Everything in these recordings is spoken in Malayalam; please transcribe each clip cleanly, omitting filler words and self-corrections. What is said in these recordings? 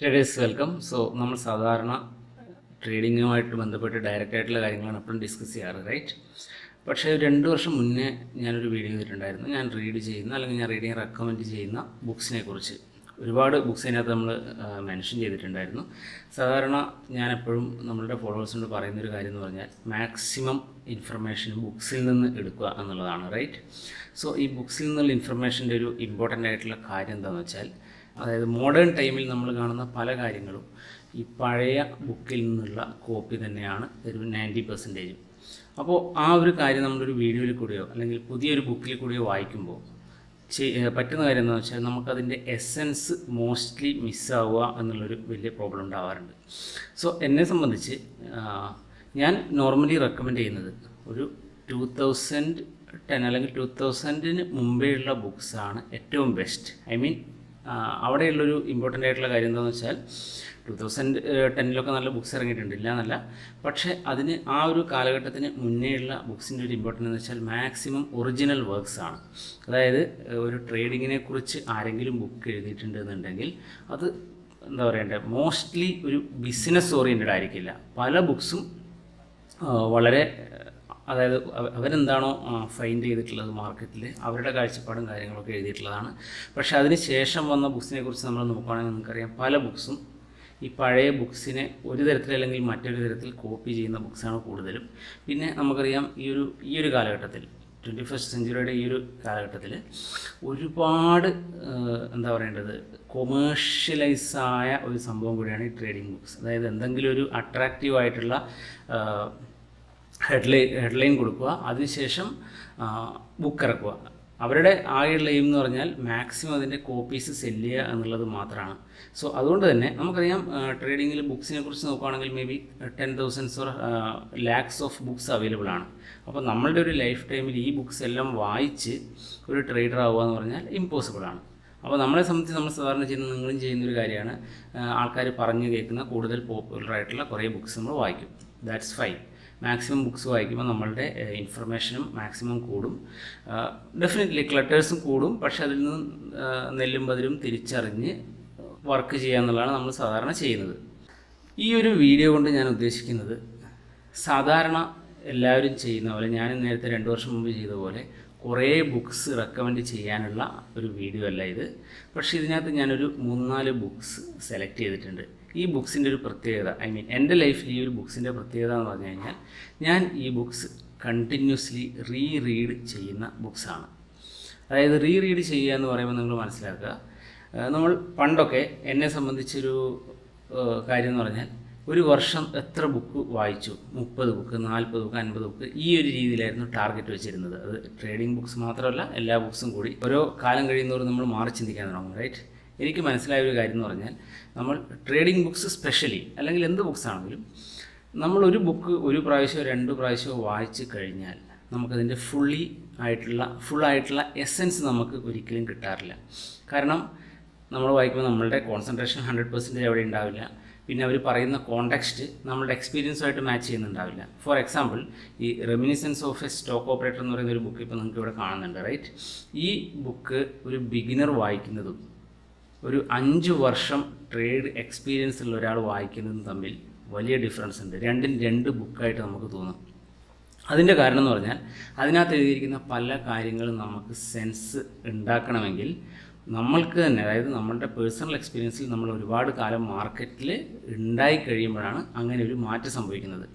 Traders welcome. നമ്മൾ സാധാരണ ട്രേഡിങ്ങുമായിട്ട് ബന്ധപ്പെട്ട് ഡയറക്റ്റ് ആയിട്ടുള്ള കാര്യങ്ങളാണ് എപ്പോഴും ഡിസ്കസ് ചെയ്യാറ്, റൈറ്റ്? പക്ഷേ ഒരു 2 വർഷം മുന്നേ ഞാനൊരു വീഡിയോ ചെയ്തിട്ടുണ്ടായിരുന്നു. ഞാൻ റീഡ് ചെയ്യുന്ന അല്ലെങ്കിൽ ഞാൻ റീഡിങ് റെക്കമെൻഡ് ചെയ്യുന്ന ബുക്സിനെ കുറിച്ച്. ഒരുപാട് ബുക്സ് അതിനകത്ത് നമ്മൾ മെൻഷൻ ചെയ്തിട്ടുണ്ടായിരുന്നു. സാധാരണ ഞാൻ എപ്പോഴും നമ്മളുടെ ഫോളോവേഴ്സിനോട് പറയുന്നൊരു കാര്യം എന്ന് പറഞ്ഞാൽ മാക്സിമം ഇൻഫർമേഷൻ ബുക്സിൽ നിന്ന് എടുക്കുക എന്നുള്ളതാണ്, റൈറ്റ്? ഈ ബുക്സിൽ നിന്നുള്ള ഇൻഫർമേഷൻ്റെ ഒരു ഇമ്പോർട്ടൻ്റ് ആയിട്ടുള്ള കാര്യം എന്താണെന്ന് വെച്ചാൽ, അതായത് മോഡേൺ ടൈമിൽ നമ്മൾ കാണുന്ന പല കാര്യങ്ങളും ഈ പഴയ ബുക്കിൽ നിന്നുള്ള കോപ്പി തന്നെയാണ് ഒരു 90%. അപ്പോൾ ആ ഒരു കാര്യം നമ്മളൊരു വീഡിയോയിൽ കൂടിയോ അല്ലെങ്കിൽ പുതിയൊരു ബുക്കിൽ കൂടിയോ വായിക്കുമ്പോൾ പറ്റുന്ന കാര്യം എന്താണെന്ന് വെച്ചാൽ നമുക്കതിൻ്റെ എസെൻസ് മോസ്റ്റ്ലി മിസ്സാവുക എന്നുള്ളൊരു വലിയ പ്രോബ്ലം ഉണ്ടാവാറുണ്ട്. എന്നെ സംബന്ധിച്ച് ഞാൻ നോർമലി റെക്കമെൻഡ് ചെയ്യുന്നത് ഒരു 2010 അല്ലെങ്കിൽ 2000 മുമ്പേ ഉള്ള ബുക്സാണ് ഏറ്റവും ബെസ്റ്റ്. അവിടെയുള്ളൊരു ഇമ്പോർട്ടൻ്റ് ആയിട്ടുള്ള കാര്യം എന്താണെന്ന് വെച്ചാൽ 2010 നല്ല ബുക്സ് ഇറങ്ങിയിട്ടുണ്ട്, ഇല്ല എന്നല്ല. പക്ഷേ അതിന് ആ ഒരു കാലഘട്ടത്തിന് മുന്നേ ഉള്ള ബുക്സിൻ്റെ ഒരു ഇമ്പോർട്ടൻ്റ് എന്ന് വെച്ചാൽ മാക്സിമം ഒറിജിനൽ വർക്ക്സ് ആണ്. അതായത് ഒരു ട്രേഡിങ്ങിനെ കുറിച്ച് ആരെങ്കിലും ബുക്ക് എഴുതിയിട്ടുണ്ട് എന്നുണ്ടെങ്കിൽ അത് എന്താ പറയണ്ടേ, മോസ്റ്റ്ലി ഒരു ബിസിനസ് ഓറിയൻറ്റഡ് ആയിരിക്കില്ല. പല ബുക്സും വളരെ, അതായത് അവരെന്താണോ ഫൈൻഡ് ചെയ്തിട്ടുള്ളത് മാർക്കറ്റിൽ, അവരുടെ കാഴ്ചപ്പാടും കാര്യങ്ങളൊക്കെ എഴുതിയിട്ടുള്ളതാണ്. പക്ഷേ അതിന് ശേഷം വന്ന ബുക്സിനെ കുറിച്ച് നമ്മൾ നോക്കുകയാണെങ്കിൽ നമുക്കറിയാം പല ബുക്സും ഈ പഴയ ബുക്സിനെ ഒരു തരത്തിൽ അല്ലെങ്കിൽ മറ്റൊരു തരത്തിൽ കോപ്പി ചെയ്യുന്ന ബുക്സാണ് കൂടുതലും. പിന്നെ നമുക്കറിയാം ഈ ഒരു കാലഘട്ടത്തിൽ 21st സെഞ്ച്വറിയുടെ ഈ ഒരു കാലഘട്ടത്തിൽ ഒരുപാട് എന്താ പറയേണ്ടത്, കൊമേഴ്ഷ്യലൈസായ ഒരു സംഭവം കൂടിയാണ് ഈ ട്രേഡിംഗ് ബുക്സ്. അതായത് എന്തെങ്കിലും ഒരു അട്രാക്റ്റീവായിട്ടുള്ള ഹെഡ്ലൈൻ കൊടുക്കുക, അതിനുശേഷം ബുക്ക് ഇറക്കുക. അവരുടെ ആകെയുള്ള എയിം എന്ന് പറഞ്ഞാൽ മാക്സിമം അതിൻ്റെ കോപ്പീസ് സെല്ല് ചെയ്യുക എന്നുള്ളത് മാത്രമാണ്. അതുകൊണ്ട് തന്നെ നമുക്കറിയാം ട്രേഡിങ്ങിൽ ബുക്സിനെ കുറിച്ച് നോക്കുകയാണെങ്കിൽ may be 10,000s or lakhs of books available ആണ്. അപ്പോൾ നമ്മളുടെ ഒരു ലൈഫ് ടൈമിൽ ഈ ബുക്സ് എല്ലാം വായിച്ച് ഒരു ട്രേഡർ ആവുക എന്ന് പറഞ്ഞാൽ ഇമ്പോസിബിളാണ്. അപ്പോൾ നമ്മളെ സംബന്ധിച്ച് നമ്മൾ സാധാരണ ചെയ്യുന്ന, നിങ്ങളും ചെയ്യുന്നൊരു കാര്യമാണ്, ആൾക്കാർ പറഞ്ഞു കേൾക്കുന്ന കൂടുതൽ പോപ്പുലറായിട്ടുള്ള കുറേ ബുക്സ് നമ്മൾ വായിക്കും. That's fine. മാക്സിമം ബുക്സ് വായിക്കുമ്പോൾ നമ്മളുടെ ഇൻഫർമേഷനും മാക്സിമം കൂടും. ഡെഫിനറ്റ്ലി ക്ലട്ടേഴ്സും കൂടും. പക്ഷെ അതിൽ നിന്ന് നെല്ലും പതിരും തിരിച്ചറിഞ്ഞ് വർക്ക് ചെയ്യുക എന്നുള്ളതാണ് നമ്മൾ സാധാരണ ചെയ്യുന്നത്. ഈ ഒരു വീഡിയോ കൊണ്ട് ഞാൻ ഉദ്ദേശിക്കുന്നത്, സാധാരണ എല്ലാവരും ചെയ്യുന്ന പോലെ, ഞാൻ നേരത്തെ 2 വർഷം മുമ്പ് ചെയ്ത പോലെ കുറേ ബുക്സ് റെക്കമെൻഡ് ചെയ്യാനുള്ള ഒരു വീഡിയോ അല്ല ഇത്. പക്ഷേ ഇതിനകത്ത് ഞാനൊരു 3-4 ബുക്സ് സെലക്ട് ചെയ്തിട്ടുണ്ട്. ഈ ബുക്സിൻ്റെ ഒരു പ്രത്യേകത, എൻ്റെ ലൈഫിൽ ഈ ഒരു ബുക്സിൻ്റെ പ്രത്യേകത എന്ന് പറഞ്ഞു കഴിഞ്ഞാൽ, ഞാൻ ഈ ബുക്സ് കണ്ടിന്യൂസ്ലി റീഡ് ചെയ്യുന്ന ബുക്സാണ്. അതായത് റീഡ് ചെയ്യുക എന്ന് പറയുമ്പോൾ നിങ്ങൾ മനസ്സിലാക്കുക, നമ്മൾ പണ്ടൊക്കെ, എന്നെ സംബന്ധിച്ചൊരു കാര്യം എന്ന് പറഞ്ഞാൽ, ഒരു വർഷം എത്ര ബുക്ക് വായിച്ചു, 30 ബുക്ക്, 40 ബുക്ക്, 50 ബുക്ക്, ഈ ഒരു രീതിയിലായിരുന്നു ടാർഗറ്റ് വെച്ചിരുന്നത്. അത് ട്രേഡിംഗ് ബുക്സ് മാത്രമല്ല, എല്ലാ ബുക്സും കൂടി. ഓരോ കാലം കഴിയുന്നവരും നമ്മൾ മാറി ചിന്തിക്കാൻ തുടങ്ങും, റൈറ്റ്? എനിക്ക് മനസ്സിലായ ഒരു കാര്യം എന്ന് പറഞ്ഞാൽ, നമ്മൾ ട്രേഡിംഗ് ബുക്സ് സ്പെഷ്യലി, അല്ലെങ്കിൽ എന്ത് ബുക്സ് ആണെങ്കിലും, നമ്മളൊരു ബുക്ക് ഒരു പ്രാവശ്യമോ 2 പ്രാവശ്യമോ വായിച്ച് കഴിഞ്ഞാൽ നമുക്കതിൻ്റെ ഫുള്ളായിട്ടുള്ള എസെൻസ് നമുക്ക് ഒരിക്കലും കിട്ടാറില്ല. കാരണം നമ്മൾ വായിക്കുമ്പോൾ നമ്മളുടെ കോൺസെൻട്രേഷൻ 100% അവിടെ ഉണ്ടാവില്ല. പിന്നെ അവർ പറയുന്ന കോണ്ടെക്സ്റ്റ് നമ്മളുടെ എക്സ്പീരിയൻസുമായിട്ട് മാച്ച് ചെയ്യുന്നുണ്ടാവില്ല. ഫോർ എക്സാമ്പിൾ, ഈ reminiscences of A stock operator എന്ന് പറയുന്ന ഒരു ബുക്ക് ഇപ്പോൾ നിങ്ങൾക്ക് ഇവിടെ കാണുന്നുണ്ട്, റൈറ്റ്? ഈ ബുക്ക് ഒരു ബിഗിനർ വായിക്കുന്നതും ഒരു 5 വർഷം ട്രേഡ് എക്സ്പീരിയൻസ് ഉള്ള ഒരാൾ വായിക്കുന്നതും തമ്മിൽ വലിയ ഡിഫറൻസ് ഉണ്ട്. രണ്ടും 2 ബുക്കായിട്ട് നമുക്ക് തോന്നും. അതിൻ്റെ കാരണം എന്ന് പറഞ്ഞാൽ, അതിനകത്ത് എഴുതിയിരിക്കുന്ന പല കാര്യങ്ങളും നമുക്ക് സെൻസ് ഉണ്ടാക്കണമെങ്കിൽ നമ്മൾക്ക് തന്നെ, അതായത് നമ്മളുടെ പേഴ്സണൽ എക്സ്പീരിയൻസിൽ നമ്മൾ ഒരുപാട് കാലം മാർക്കറ്റിൽ ഉണ്ടായി കഴിയുമ്പോഴാണ് അങ്ങനെ ഒരു മാറ്റം സംഭവിക്കുന്നത്.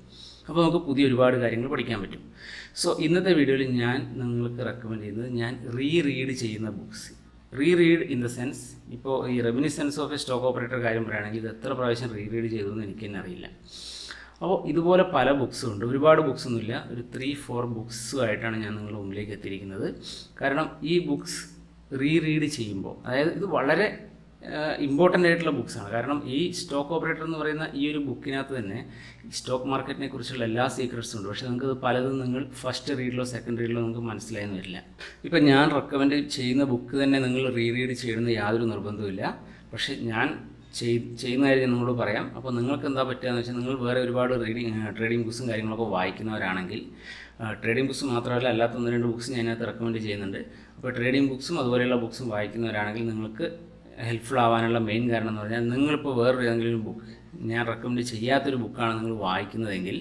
അപ്പോൾ നമുക്ക് പുതിയ ഒരുപാട് കാര്യങ്ങൾ പഠിക്കാൻ പറ്റും. ഇന്നത്തെ വീഡിയോയിൽ ഞാൻ നിങ്ങൾക്ക് റെക്കമെൻഡ് ചെയ്യുന്നത്, ഞാൻ റീഡ് ചെയ്യുന്ന books. Read in the sense, ഇപ്പോൾ ഈ reminiscences of A stock operator കാര്യം പറയുകയാണെങ്കിൽ, ഇത് എത്ര പ്രാവശ്യം റീഡ് ചെയ്തു എന്ന് എനിക്ക് തന്നെ അറിയില്ല. അപ്പോൾ ഇതുപോലെ പല ബുക്സും ഉണ്ട്. ഒരുപാട് ബുക്സൊന്നുമില്ല, ഒരു 3-4 ബുക്സുമായിട്ടാണ് ഞാൻ നിങ്ങളുടെ മുമ്പിലേക്ക് എത്തിയിരിക്കുന്നത്. കാരണം ഈ ബുക്സ് റീഡ് ചെയ്യുമ്പോൾ, അതായത് ഇത് വളരെ ഇമ്പോർട്ടൻ്റ് ആയിട്ടുള്ള ബുക്സാണ്. കാരണം ഈ സ്റ്റോക്ക് ഓപ്പറേറ്റർ എന്ന് പറയുന്ന ഈ ഒരു ബുക്കിനകത്ത് തന്നെ സ്റ്റോക്ക് മാർക്കറ്റിനെ കുറിച്ചുള്ള എല്ലാ സീക്രട്സും ഉണ്ട്. പക്ഷേ നിങ്ങൾക്ക് പലതും നിങ്ങൾ ഫസ്റ്റ് റീഡിലോ സെക്കൻഡ് റീഡിലോ നിങ്ങൾക്ക് മനസ്സിലായെന്ന് വരില്ല. ഇപ്പം ഞാൻ റെക്കമെൻഡ് ചെയ്യുന്ന ബുക്ക് തന്നെ നിങ്ങൾ റീഡ് ചെയ്യണമെന്ന് യാതൊരു നിർബന്ധവുമില്ല. പക്ഷേ ഞാൻ ചെയ്യുന്ന കാര്യം നിങ്ങളോട് പറയാം. അപ്പോൾ നിങ്ങൾക്ക് എന്താ പറ്റുകയെന്ന് വെച്ചാൽ, നിങ്ങൾ വേറെ ഒരുപാട് ട്രേഡിംഗ് ബുക്സും കാര്യങ്ങളൊക്കെ വായിക്കുന്നവരാണെങ്കിൽ, ട്രേഡിംഗ് ബുക്സ് മാത്രമല്ല അല്ലാത്ത 1-2 ബുക്സ് ഞാൻ അതിനകത്ത് റെക്കമെൻഡ് ചെയ്യുന്നുണ്ട്. അപ്പോൾ ട്രേഡിംഗ് ബുക്സും അതുപോലെയുള്ള ബുക്സും വായിക്കുന്നവരാണെങ്കിൽ നിങ്ങൾക്ക് ഹെൽപ്ഫുൾ ആവാനുള്ള മെയിൻ കാരണം എന്ന് പറഞ്ഞാൽ നിങ്ങളിപ്പോൾ വേറൊരു ഏതെങ്കിലും ബുക്ക് ഞാൻ റെക്കമെൻഡ് ചെയ്യാത്തൊരു ബുക്കാണ് നിങ്ങൾ വായിക്കുന്നതെങ്കിൽ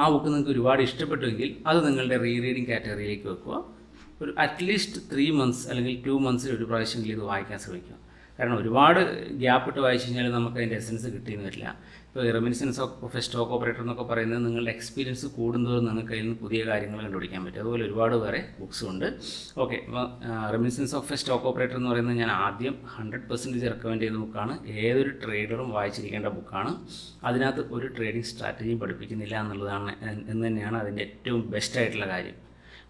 ആ ബുക്ക് നിങ്ങൾക്ക് ഒരുപാട് ഇഷ്ടപ്പെട്ടുവെങ്കിൽ അത് നിങ്ങളുടെ റീഡിങ് കാറ്റഗറിയിലേക്ക് വെക്കുക. ഒരു അറ്റ്ലീസ്റ്റ് 3 months അല്ലെങ്കിൽ 2 months ഒരു പ്രാവശ്യമെങ്കിലും ഇത് വായിക്കാൻ ശ്രമിക്കുക. കാരണം ഒരുപാട് ഗ്യാപ്പ് ഇട്ട് വായിച്ചു കഴിഞ്ഞാൽ നമുക്ക് അതിൻ്റെ എസൻസ് കിട്ടിയെന്ന് വരില്ല. ഇപ്പോൾ reminiscences of A stock operator എന്നൊക്കെ പറയുന്നത് നിങ്ങളുടെ എക്സ്പീരിയൻസ് കൂടുന്നതോറും നിങ്ങൾക്ക് അതിൽ നിന്ന് പുതിയ കാര്യങ്ങൾ കണ്ടുപിടിക്കാൻ പറ്റും. അതുപോലെ ഒരുപാട് വേറെ ബുക്സും ഉണ്ട്. ഓക്കെ, അപ്പോൾ reminiscences of A stock operator എന്ന് പറയുന്നത് ഞാൻ ആദ്യം 100% റെക്കമെൻഡ് ചെയ്ത ബുക്കാണ്. ഏതൊരു ട്രേഡറും വായിച്ചിരിക്കേണ്ട ബുക്കാണ്. അതിനകത്ത് ഒരു ട്രേഡിംഗ് സ്ട്രാറ്റജിയും പഠിപ്പിക്കുന്നില്ല എന്നുള്ളതാണ് എന്ന് തന്നെയാണ് അതിൻ്റെ ഏറ്റവും ബെസ്റ്റായിട്ടുള്ള കാര്യം.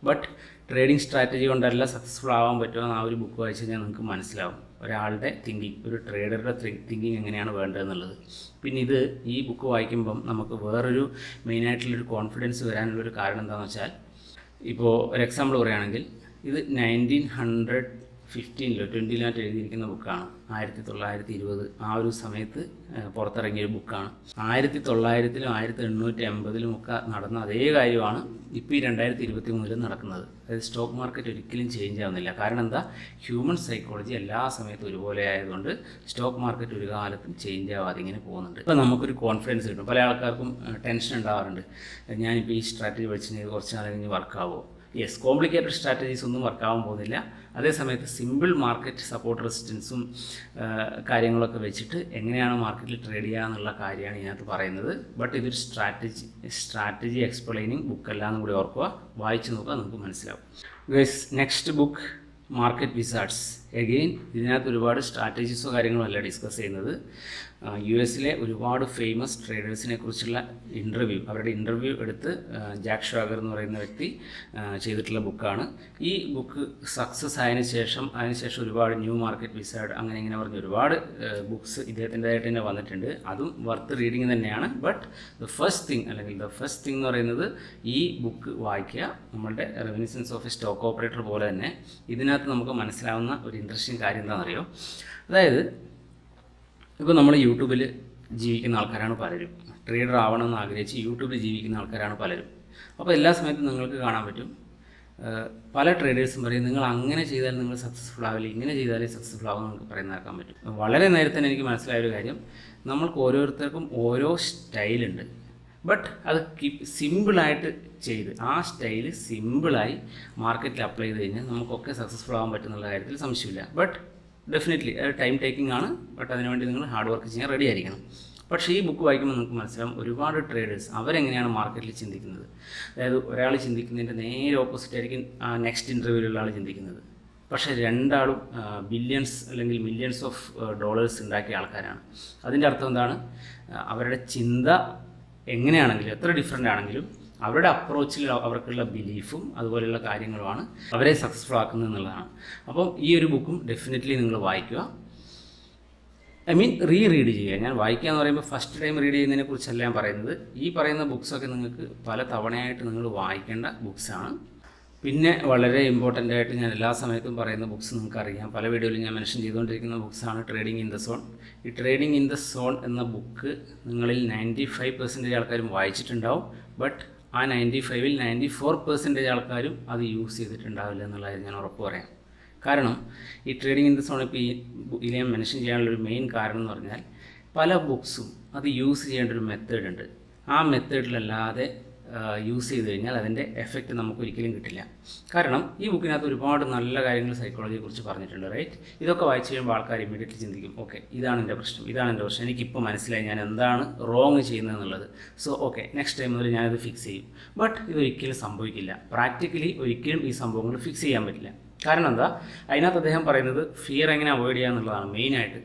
ബട്ട് ട്രേഡിംഗ് സ്ട്രാറ്റജി കൊണ്ടല്ല സക്സസ്ഫുൾ ആവാൻ പറ്റുമെന്ന് ആ ഒരു ബുക്ക് വായിച്ച് കഴിഞ്ഞാൽ നിങ്ങൾക്ക് മനസ്സിലാവും ഒരാളുടെ തിങ്കിങ്, ഒരു ട്രേഡറുടെ തിങ്കിങ് എങ്ങനെയാണ് വേണ്ടതെന്നുള്ളത്. പിന്നെ ഈ ബുക്ക് വായിക്കുമ്പം നമുക്ക് വേറൊരു മെയിനായിട്ടുള്ളൊരു കോൺഫിഡൻസ് വരാനുള്ളൊരു കാരണം എന്താണെന്ന് വെച്ചാൽ, ഇപ്പോൾ ഒരു എക്സാമ്പിൾ പറയുകയാണെങ്കിൽ ഇത് 1915-ലോ 20-ലോ എഴുതിയിരിക്കുന്ന ബുക്കാണ്. 1920 ആ ഒരു സമയത്ത് പുറത്തിറങ്ങിയൊരു ബുക്കാണ്. 1900-ലും 1880-ലും ഒക്കെ നടന്ന അതേ കാര്യമാണ് ഇപ്പോൾ ഈ 2023-ലും നടക്കുന്നത്. അതായത് സ്റ്റോക്ക് മാർക്കറ്റ് ഒരിക്കലും ചേഞ്ച് ആവുന്നില്ല. കാരണം എന്താ, ഹ്യൂമൻ സൈക്കോളജി എല്ലാ സമയത്തും ഒരുപോലെ ആയതുകൊണ്ട് സ്റ്റോക്ക് മാർക്കറ്റ് ഒരു കാലത്തും ചേഞ്ച് ആവാതെ ഇങ്ങനെ പോകുന്നുണ്ട്. ഇപ്പോൾ നമുക്കൊരു കോൺഫിഡൻസ് കിട്ടും. പല ആൾക്കാർക്കും ടെൻഷൻ ഉണ്ടാവാറുണ്ട്, ഞാനിപ്പോൾ ഈ സ്ട്രാറ്റജി പഠിച്ചിട്ട് കുറച്ച് നാൾ കഴിഞ്ഞ് വർക്കാവുമോ. യെസ്, കോംപ്ലിക്കേറ്റഡ് സ്ട്രാറ്റജീസ് ഒന്നും വർക്കാവാൻ പോകുന്നില്ല. അതേസമയത്ത് സിമ്പിൾ മാർക്കറ്റ് സപ്പോർട്ട് റെസിസ്റ്റൻസും കാര്യങ്ങളൊക്കെ വെച്ചിട്ട് എങ്ങനെയാണ് മാർക്കറ്റിൽ ട്രേഡ് ചെയ്യുക എന്നുള്ള കാര്യമാണ് ഇതിനകത്ത് പറയുന്നത്. ബട്ട് ഇതൊരു സ്ട്രാറ്റജി എക്സ്പ്ലെയിനിങ് ബുക്കല്ല എന്നും കൂടി ഓർക്കുക. വായിച്ച് നോക്കുക, നമുക്ക് മനസ്സിലാവും. Guys, next book market wizards. Again ഇതിനകത്ത് ഒരുപാട് സ്ട്രാറ്റജീസോ കാര്യങ്ങളോ അല്ല ഡിസ്കസ് ചെയ്യുന്നത്. US-ലെ ഒരുപാട് ഫേമസ് ട്രേഡേഴ്സിനെ കുറിച്ചുള്ള അവരുടെ ഇൻ്റർവ്യൂ എടുത്ത് ജാക്ക് ഷ്വാഗർ എന്ന് പറയുന്ന വ്യക്തി ചെയ്തിട്ടുള്ള ബുക്കാണ്. ഈ ബുക്ക് സക്സസ് ആയതിനു ശേഷം ഒരുപാട് ന്യൂ മാർക്കറ്റ് വിസാർഡ് അങ്ങനെ പറഞ്ഞ് ഒരുപാട് ബുക്സ് ഇദ്ദേഹത്തിൻ്റെതായിട്ട് തന്നെ വന്നിട്ടുണ്ട്. അതും വർത്ത് റീഡിങ് തന്നെയാണ്. ബട്ട് ദ ഫസ്റ്റ് തിങ് എന്ന് പറയുന്നത് ഈ ബുക്ക് വായിക്കുക. നമ്മളുടെ reminiscences of A stock operator പോലെ തന്നെ ഇതിനകത്ത് നമുക്ക് മനസ്സിലാവുന്ന ഒരു ഇൻട്രസ്റ്റിംഗ് കാര്യം എന്താണെന്നറിയോ, അതായത് ഇപ്പോൾ നമ്മൾ യൂട്യൂബിൽ ജീവിക്കുന്ന ആൾക്കാരാണ് പലരും. ട്രേഡർ ആവണമെന്ന് ആഗ്രഹിച്ച് യൂട്യൂബിൽ ജീവിക്കുന്ന ആൾക്കാരാണ് പലരും. അപ്പോൾ എല്ലാ സമയത്തും നിങ്ങൾക്ക് കാണാൻ പറ്റും പല ട്രേഡേഴ്സും പറയും നിങ്ങൾ അങ്ങനെ ചെയ്താൽ നിങ്ങൾ സക്സസ്ഫുൾ ആവില്ല, ഇങ്ങനെ ചെയ്താലേ സക്സസ്ഫുൾ ആവും നമുക്ക് പറയുന്നതാക്കാൻ പറ്റും. വളരെ നേരത്തെ തന്നെ എനിക്ക് മനസ്സിലായൊരു കാര്യം, നമ്മൾക്ക് ഓരോരുത്തർക്കും ഓരോ സ്റ്റൈലുണ്ട്. ബട്ട് അത് സിമ്പിളായിട്ട് ചെയ്ത് ആ സ്റ്റൈല് സിമ്പിളായി മാർക്കറ്റിൽ അപ്ലൈ ചെയ്ത് കഴിഞ്ഞാൽ നമുക്കൊക്കെ സക്സസ്ഫുൾ ആകാൻ പറ്റുന്നുള്ള കാര്യത്തിൽ സംശയമില്ല. ബട്ട് ഡെഫിനറ്റ്ലി അത് ടൈം ടേക്കിംഗ് ആണ്. ബട്ട് അതിനുവേണ്ടി നിങ്ങൾ ഹാർഡ് വർക്ക് ചെയ്യാൻ റെഡി ആയിരിക്കണം. പക്ഷേ ഈ ബുക്ക് വായിക്കുമ്പോൾ നിങ്ങൾക്ക് മനസ്സിലാവും ഒരുപാട് ട്രേഡേഴ്സ് അവരെങ്ങനെയാണ് മാർക്കറ്റിൽ ചിന്തിക്കുന്നത്. അതായത് ഒരാൾ ചിന്തിക്കുന്നതിൻ്റെ നേരെ ഓപ്പോസിറ്റ് ആയിരിക്കും നെക്സ്റ്റ് ഇൻ്റർവ്യൂവിലുള്ള ആൾ ചിന്തിക്കുന്നത്. പക്ഷേ രണ്ടാളും ബില്യൺസ് അല്ലെങ്കിൽ മില്യൺസ് ഓഫ് ഡോളേഴ്സ് ഉണ്ടാക്കിയ ആൾക്കാരാണ്. അതിൻ്റെ അർത്ഥം എന്താണ്, അവരുടെ ചിന്ത എങ്ങനെയാണെങ്കിലും എത്ര ഡിഫറൻ്റ് ആണെങ്കിലും അവരുടെ അപ്രോച്ചിൽ അവർക്കുള്ള ബിലീഫും അതുപോലെയുള്ള കാര്യങ്ങളുമാണ് അവരെ സക്സസ്ഫുൾ ആക്കുന്നത് എന്നുള്ളതാണ്. അപ്പം ഈ ഒരു ബുക്കും ഡെഫിനറ്റ്ലി നിങ്ങൾ വായിക്കുക. റീഡ് ചെയ്യുക. ഞാൻ വായിക്കുക എന്ന് പറയുമ്പോൾ ഫസ്റ്റ് ടൈം റീഡ് ചെയ്യുന്നതിനെ കുറിച്ചല്ല ഞാൻ പറയുന്നത്. ഈ പറയുന്ന ബുക്സൊക്കെ നിങ്ങൾക്ക് പല തവണയായിട്ട് നിങ്ങൾ വായിക്കേണ്ട ബുക്സാണ്. പിന്നെ വളരെ ഇമ്പോർട്ടൻ്റ് ആയിട്ട് ഞാൻ എല്ലാ സമയത്തും പറയുന്ന ബുക്സ് നിങ്ങൾക്കറിയാം, പല വീഡിയോയിലും ഞാൻ മെൻഷൻ ചെയ്തുകൊണ്ടിരിക്കുന്ന ബുക്സാണ് ട്രേഡിംഗ് ഇൻ ദ സോൺ. ഈ ട്രേഡിംഗ് ഇൻ ദ സോൺ എന്ന ബുക്ക് നിങ്ങളിൽ 95% ആൾക്കാരും വായിച്ചിട്ടുണ്ടാവും. ബട്ട് ആ 95-ൽ 94% ആൾക്കാരും അത് യൂസ് ചെയ്തിട്ടുണ്ടാവില്ല എന്നുള്ളത് ഞാൻ ഉറപ്പ് പറയാം. കാരണം ഈ ട്രേഡിംഗ് ഇൻ ദ സോൺ ഇപ്പോൾ ഇതിൽ ഞാൻ മെൻഷൻ ചെയ്യാനുള്ളൊരു മെയിൻ കാരണം എന്ന് പറഞ്ഞാൽ പല ബുക്സും അത് യൂസ് ചെയ്യേണ്ട ഒരു മെത്തേഡ് ഉണ്ട്. ആ മെത്തേഡിലല്ലാതെ യൂസ് ചെയ്ത് കഴിഞ്ഞാൽ അതിൻ്റെ എഫക്റ്റ് നമുക്ക് ഒരിക്കലും കിട്ടില്ല. കാരണം ഈ ബുക്കിനകത്ത് ഒരുപാട് നല്ല കാര്യങ്ങൾ സൈക്കോളജിയെക്കുറിച്ച് പറഞ്ഞിട്ടുണ്ട്, റൈറ്റ്? ഇതൊക്കെ വായിച്ച് കഴിയുമ്പോൾ ആൾക്കാർ ഇമ്മീഡിയറ്റ്ലി ചിന്തിക്കും, ഓക്കെ ഇതാണ് എൻ്റെ പ്രശ്നം, എനിക്കിപ്പോൾ മനസ്സിലായി ഞാൻ എന്താണ് റോങ് ചെയ്യുന്നതെന്നുള്ളത്. സോ ഓക്കെ, നെക്സ്റ്റ് ടൈം മുതൽ ഞാനത് ഫിക്സ് ചെയ്യും. ബട്ട് ഇതൊരിക്കലും സംഭവിക്കില്ല. പ്രാക്ടിക്കലി ഒരിക്കലും ഈ സംഭവങ്ങൾ ഫിക്സ് ചെയ്യാൻ പറ്റില്ല. കാരണം എന്താ, അതിനകത്ത് അദ്ദേഹം പറയുന്നത് ഫിയർ എങ്ങനെ അവോയ്ഡ് ചെയ്യുക എന്നുള്ളതാണ് മെയിനായിട്ട്.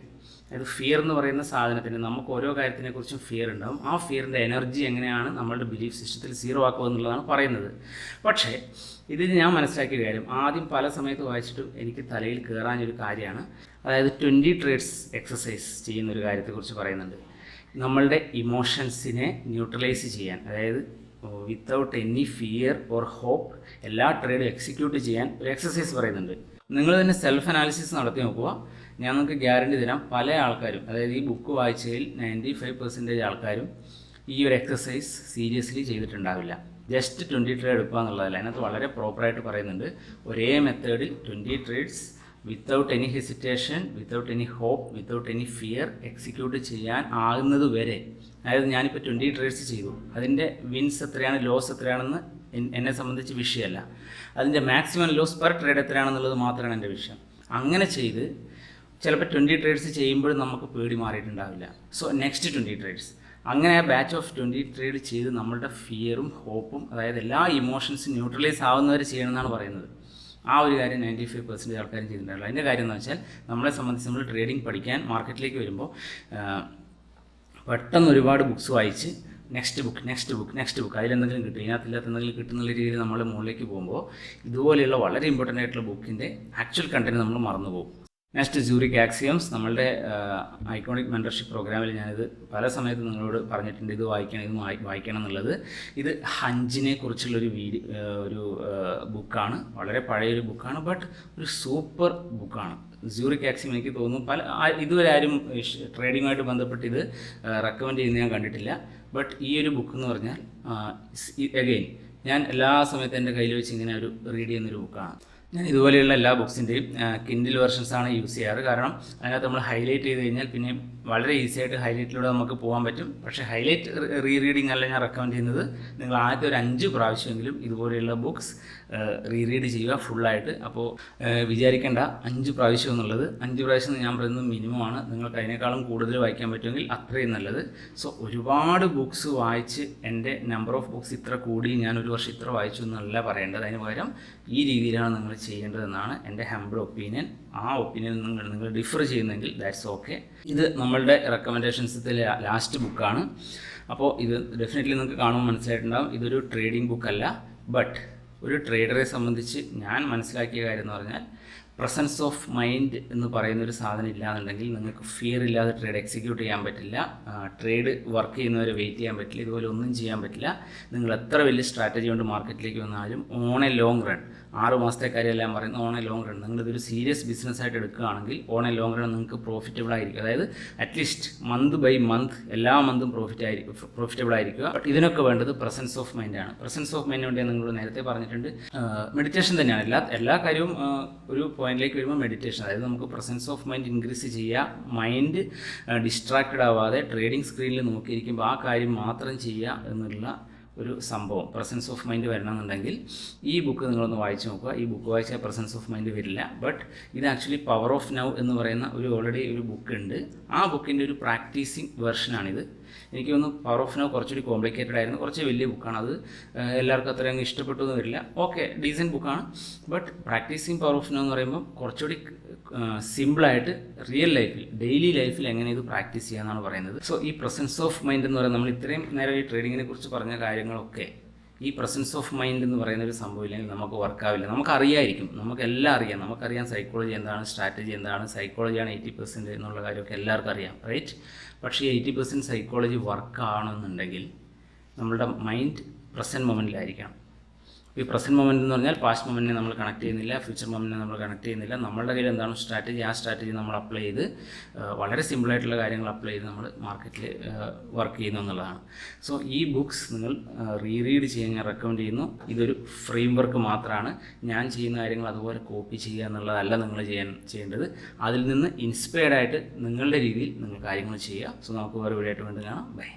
അതായത് ഫിയർ എന്ന് പറയുന്ന സാധനത്തിന് നമുക്ക് ഓരോ കാര്യത്തിനെക്കുറിച്ചും ഫിയർ ഉണ്ടാകും. ആ ഫിയറിൻ്റെ എനർജി എങ്ങനെയാണ് നമ്മളുടെ ബിലീഫ് സിസ്റ്റത്തിൽ സീറോ ആക്കുക എന്നുള്ളതാണ് പറയുന്നത്. പക്ഷേ ഇതിൽ ഞാൻ മനസ്സിലാക്കിയ കാര്യം, ആദ്യം പല സമയത്ത് വായിച്ചിട്ട് എനിക്ക് തലയിൽ കയറാനൊരു കാര്യമാണ്. അതായത് 20 ട്രേഡ്സ് എക്സസൈസ് ചെയ്യുന്നൊരു കാര്യത്തെക്കുറിച്ച് പറയുന്നുണ്ട്. നമ്മളുടെ ഇമോഷൻസിനെ ന്യൂട്രലൈസ് ചെയ്യാൻ, അതായത് without any fear or hope എല്ലാ ട്രേഡും എക്സിക്യൂട്ട് ചെയ്യാൻ ഒരു എക്സസൈസ് പറയുന്നുണ്ട്. നിങ്ങൾ തന്നെ സെൽഫ് അനാലിസിസ് നടത്തി നോക്കുക. ഞാൻ നിങ്ങൾക്ക് ഗ്യാരണ്ടി തരാം, പല ആൾക്കാരും, അതായത് ഈ ബുക്ക് വായിച്ചതിൽ 95% ആൾക്കാരും ഈ ഒരു എക്സസൈസ് സീരിയസ്ലി ചെയ്തിട്ടുണ്ടാവില്ല. ജസ്റ്റ് 20 ട്രേഡ് എടുക്കുക എന്നുള്ളതല്ല, അതിനകത്ത് വളരെ പ്രോപ്പറായിട്ട് പറയുന്നുണ്ട്. ഒരേ മെത്തേഡിൽ 20 trades without any hesitation, without any hope, without any fear execute ചെയ്യാൻ ആകുന്നത് വരെ. അതായത് ഞാനിപ്പോൾ 20 ട്രേഡ്സ് ചെയ്തു, അതിൻ്റെ വിൻസ് എത്രയാണ് ലോസ് എത്രയാണെന്ന് എന്നെ സംബന്ധിച്ച് വിഷയമല്ല. അതിൻ്റെ മാക്സിമം ലോസ് പെർ ട്രേഡ് എത്രയാണെന്നുള്ളത് മാത്രമാണ് എൻ്റെ വിഷയം. അങ്ങനെ ചെയ്ത് ചിലപ്പോൾ 20 ട്രേഡ്സ് ചെയ്യുമ്പോഴും നമുക്ക് പേടി മാറിയിട്ടുണ്ടാവില്ല. സോ നെക്സ്റ്റ് 20 ട്രേഡ്സ്, അങ്ങനെ ആ ബാച്ച് ഓഫ് 20 ട്രേഡ് ചെയ്ത് നമ്മളുടെ ഫിയറും ഹോപ്പും, അതായത് എല്ലാ ഇമോഷൻസും ന്യൂട്രലൈസ് ആവുന്നവരെ ചെയ്യണമെന്നാണ് പറയുന്നത്. ആ ഒരു കാര്യം 95% ആൾക്കാരും ചെയ്തിട്ടുണ്ടാവില്ല. അതിൻ്റെ കാര്യം എന്ന് വെച്ചാൽ, നമ്മളെ സംബന്ധിച്ച് നമ്മൾ ട്രേഡിംഗ് പഠിക്കാൻ മാർക്കറ്റിലേക്ക് വരുമ്പോൾ പെട്ടെന്ന് ഒരുപാട് ബുക്സ് വായിച്ച് നെക്സ്റ്റ് ബുക്ക് അതിലെന്തെങ്കിലും കിട്ടും, ഇതിനകത്തില്ലാത്ത എന്തെങ്കിലും കിട്ടുന്നുള്ള രീതിയിൽ നമ്മൾ മുകളിലേക്ക് പോകുമ്പോൾ ഇതുപോലെയുള്ള വളരെ ഇമ്പോർട്ടൻ്റ് ആയിട്ടുള്ള ബുക്കിൻ്റെ ആക്ച്വൽ കണ്ടന്റ് നമ്മൾ മറന്നു പോകും. Next Zurich axioms. നമ്മളുടെ ഐക്കോണിക് മെൻറ്റർഷിപ്പ് പ്രോഗ്രാമിൽ ഞാനിത് പല സമയത്ത് നിങ്ങളോട് പറഞ്ഞിട്ടുണ്ട്, ഇത് വായിക്കണം എന്നുള്ളത്. ഇത് ഹഞ്ചിനെ കുറിച്ചുള്ളൊരു ഒരു ബുക്കാണ്, വളരെ പഴയൊരു ബുക്കാണ്, ബട്ട് ഒരു സൂപ്പർ ബുക്കാണ്. സൂറിക് ആക്സിയം എനിക്ക് തോന്നുന്നു ഇതുവരെ ആരും ട്രേഡിങ്ങുമായിട്ട് ബന്ധപ്പെട്ട് ഇത് റെക്കമെൻഡ് ചെയ്യുന്നത് ഞാൻ കണ്ടിട്ടില്ല. ബട്ട് ഈ ഒരു ബുക്ക് എന്ന് പറഞ്ഞാൽ അഗെയിൻ ഞാൻ എല്ലാ സമയത്തും എൻ്റെ കയ്യിൽ വെച്ച് ഇങ്ങനെ ഒരു റീഡ് ചെയ്യുന്നൊരു ബുക്കാണ്. ഞാൻ ഇതുപോലെയുള്ള എല്ലാ ബുക്സിൻ്റെയും കിൻഡിൽ വെർഷൻസാണ് യൂസ് ചെയ്യാറ്. കാരണം അതിനകത്ത് നമ്മൾ ഹൈലൈറ്റ് ചെയ്ത് കഴിഞ്ഞാൽ പിന്നെ വളരെ ഈസി ആയിട്ട് ഹൈലൈറ്റിലൂടെ നമുക്ക് പോകാൻ പറ്റും. പക്ഷേ ഹൈലൈറ്റ് റീഡിങ് അല്ല ഞാൻ റെക്കമെൻഡ് ചെയ്യുന്നത്. നിങ്ങൾ ആദ്യത്തെ ഒരു 5 പ്രാവശ്യമെങ്കിലും ഇതുപോലെയുള്ള ബുക്സ് റീഡ് ചെയ്യുക ഫുള്ളായിട്ട്. അപ്പോൾ വിചാരിക്കേണ്ട 5 പ്രാവശ്യം എന്നുള്ളത്, 5 പ്രാവശ്യം ഞാൻ പറയുന്നത് മിനിമമാണ്. നിങ്ങൾക്ക് അതിനേക്കാളും കൂടുതൽ വായിക്കാൻ പറ്റുമെങ്കിൽ അത്രയും നല്ലത്. സോ ഒരുപാട് ബുക്സ് വായിച്ച് എൻ്റെ നമ്പർ ഓഫ് ബുക്സ് ഇത്ര കൂടി, ഞാൻ ഒരു വർഷം ഇത്ര വായിച്ചു എന്നല്ല പറയേണ്ടത്. അതിന് പകരം ഈ രീതിയിലാണ് നിങ്ങൾ ചെയ്യേണ്ടതെന്നാണ് എൻ്റെ ഹംബിൾ ഒപ്പീനിയൻ. ആ ഒപ്പീനിയൻ നിങ്ങൾ ഡിഫർ ചെയ്യുന്നെങ്കിൽ ദാറ്റ്സ് ഓക്കെ. ഇത് നമ്മളുടെ റെക്കമെൻഡേഷൻസിലെ ലാസ്റ്റ് ബുക്കാണ്. അപ്പോൾ ഇത് ഡെഫിനറ്റ്ലി നിങ്ങൾക്ക് കാണുമ്പോൾ മനസ്സിലായിട്ടുണ്ടാകും, ഇതൊരു ട്രേഡിംഗ് ബുക്കല്ല. ബട്ട് ഒരു ട്രേഡറെ സംബന്ധിച്ച് ഞാൻ മനസ്സിലാക്കിയ കാര്യം എന്ന് പറഞ്ഞാൽ, പ്രസൻസ് ഓഫ് മൈൻഡ് എന്ന് പറയുന്നൊരു സാധനം ഇല്ലാന്നുണ്ടെങ്കിൽ നിങ്ങൾക്ക് ഫിയർ ഇല്ലാതെ ട്രേഡ് എക്സിക്യൂട്ട് ചെയ്യാൻ പറ്റില്ല. ട്രേഡ് വർക്ക് ചെയ്യുന്നവരെ വെയിറ്റ് ചെയ്യാൻ പറ്റില്ല. ഇതുപോലെ ഒന്നും ചെയ്യാൻ പറ്റില്ല. നിങ്ങൾ എത്ര വലിയ സ്ട്രാറ്റജി കൊണ്ട് മാർക്കറ്റിലേക്ക് വന്നാലും ഓൺ എ ലോങ് റൺ, 6 മാസത്തെ കാര്യമെല്ലാം പറയുന്നത് ഓൺ എ ലോങ് റൺ, നിങ്ങളിതൊരു സീരിയസ് ബിസിനസ് ആയിട്ട് എടുക്കുകയാണെങ്കിൽ ഓൺ എ ലോങ് റൺ നിങ്ങൾക്ക് പ്രോഫിറ്റബിൾ ആയിരിക്കും. അതായത് അറ്റ്ലീസ്റ്റ് മന്ത് ബൈ മന്ത് എല്ലാ മന്തും പ്രോഫിറ്റബിൾ ആയിരിക്കുക. ബട്ട് ഇതിനൊക്കെ വേണ്ടത് പ്രസൻസ് ഓഫ് മൈൻഡാണ്. പ്രസൻസ് ഓഫ് മൈൻഡ് കൊണ്ട് ഞാൻ നിങ്ങളോട് നേരത്തെ പറഞ്ഞിട്ടുണ്ട്, മെഡിറ്റേഷൻ തന്നെയാണ്. എല്ലാ കാര്യവും ഒരു പോയിന്റിലേക്ക് വരുമ്പോൾ മെഡിറ്റേഷൻ, അതായത് നമുക്ക് പ്രസൻസ് ഓഫ് മൈൻഡ് ഇൻക്രീസ് ചെയ്യുക. മൈൻഡ് ഡിസ്ട്രാക്റ്റഡ് ആവാതെ ട്രേഡിംഗ് സ്ക്രീനിൽ നോക്കിയിരിക്കുമ്പോൾ ആ കാര്യം മാത്രം ചെയ്യുക എന്നുള്ള ഒരു സംഭവം, പ്രസൻസ് ഓഫ് മൈൻഡ് വരണമെന്നുണ്ടെങ്കിൽ ഈ ബുക്ക് നിങ്ങളൊന്ന് വായിച്ച് നോക്കുക. ഈ ബുക്ക് വായിച്ചാൽ പ്രസൻസ് ഓഫ് മൈൻഡ് വരില്ല. ബട്ട് ഇത് ആക്ച്വലി പവർ ഓഫ് നൗ എന്ന് പറയുന്ന ഓൾറെഡി ഒരു ബുക്ക് ഉണ്ട്. ആ ബുക്കിൻ്റെ ഒരു പ്രാക്ടീസിങ് വെർഷനാണിത്. എനിക്ക് തോന്നുന്നു പവർ ഓഫ് നൗ കുറച്ചുകൂടി കോംപ്ലിക്കേറ്റഡ് ആയിരുന്നു, കുറച്ച് വലിയ ബുക്കാണ്. അത് എല്ലാവർക്കും അത്രയും അങ്ങ് ഇഷ്ടപ്പെട്ടു എന്ന് വരില്ല. ഓക്കെ, ഡീസൻറ്റ് ബുക്കാണ്. But practising Power of Now എന്ന് പറയുമ്പോൾ കുറച്ചുകൂടി സിമ്പിളായിട്ട് റിയൽ ലൈഫിൽ, ഡെയിലി ലൈഫിൽ എങ്ങനെ ഇത് പ്രാക്ടീസ് ചെയ്യാമെന്നാണ് പറയുന്നത്. സോ ഈ പ്രസൻസ് ഓഫ് മൈൻഡ് എന്ന് പറയുന്നത്, നമ്മൾ ഇത്രയും നേരം ഈ ട്രേഡിങ്ങിനെ കുറിച്ച് പറഞ്ഞ കാര്യങ്ങളൊക്കെ, ഈ പ്രസൻസ് ഓഫ് മൈൻഡ് എന്ന് പറയുന്ന ഒരു സംഭവം ഇല്ലെങ്കിൽ നമുക്ക് വർക്കാവില്ല. നമുക്കറിയായിരിക്കും, നമുക്കെല്ലാം അറിയാം, നമുക്കറിയാം സൈക്കോളജി എന്താണ്, സ്ട്രാറ്റജി എന്താണ്, സൈക്കോളജിയാണ് 80% എന്നുള്ള കാര്യമൊക്കെ എല്ലാവർക്കും അറിയാം, റൈറ്റ്? പക്ഷേ 80% സൈക്കോളജി വർക്ക് ആവണമെന്നുണ്ടെങ്കിൽ നമ്മളുടെ മൈൻഡ് പ്രസൻറ്റ് മൊമെൻറ്റിലായിരിക്കണം. ഈ പ്രസൻറ്റ് മൊമെൻറ്റ് എന്ന് പറഞ്ഞാൽ പാസ്റ്റ് മൊമെൻറ്റിനെ നമ്മൾ കണക്ട് ചെയ്യുന്നില്ല, ഫ്യൂച്ചർ മൊമെൻറ്റിനെ നമ്മൾ കണക്ട് ചെയ്യുന്നില്ല. നമ്മളുടെ കയ്യിൽ എന്താണ് സ്ട്രാറ്റജി, ആ സ്ട്രാറ്റജി നമ്മൾ അപ്ലൈ ചെയ്ത് വളരെ സിമ്പിളായിട്ടുള്ള കാര്യങ്ങൾ അപ്ലൈ ചെയ്ത് നമ്മൾ മാർക്കറ്റിൽ വർക്ക് ചെയ്യുന്നു എന്നുള്ളതാണ്. സോ ഈ ബുക്സ് നിങ്ങൾ റീഡ് ചെയ്യാൻ ഞാൻ റെക്കമെൻഡ് ചെയ്യുന്നു. ഇതൊരു ഫ്രെയിം വർക്ക് മാത്രമാണ്. ഞാൻ ചെയ്യുന്ന കാര്യങ്ങൾ അതുപോലെ കോപ്പി ചെയ്യുക എന്നുള്ളതല്ല നിങ്ങൾ ചെയ്യേണ്ടത്. അതിൽ നിന്ന് ഇൻസ്പയർഡ് ആയിട്ട് നിങ്ങളുടെ രീതിയിൽ നിങ്ങൾ കാര്യങ്ങൾ ചെയ്യുക. സോ നമുക്ക് വേറെ വീഡിയോ ആയിട്ട് വീണ്ടും കാണാം. ബൈ.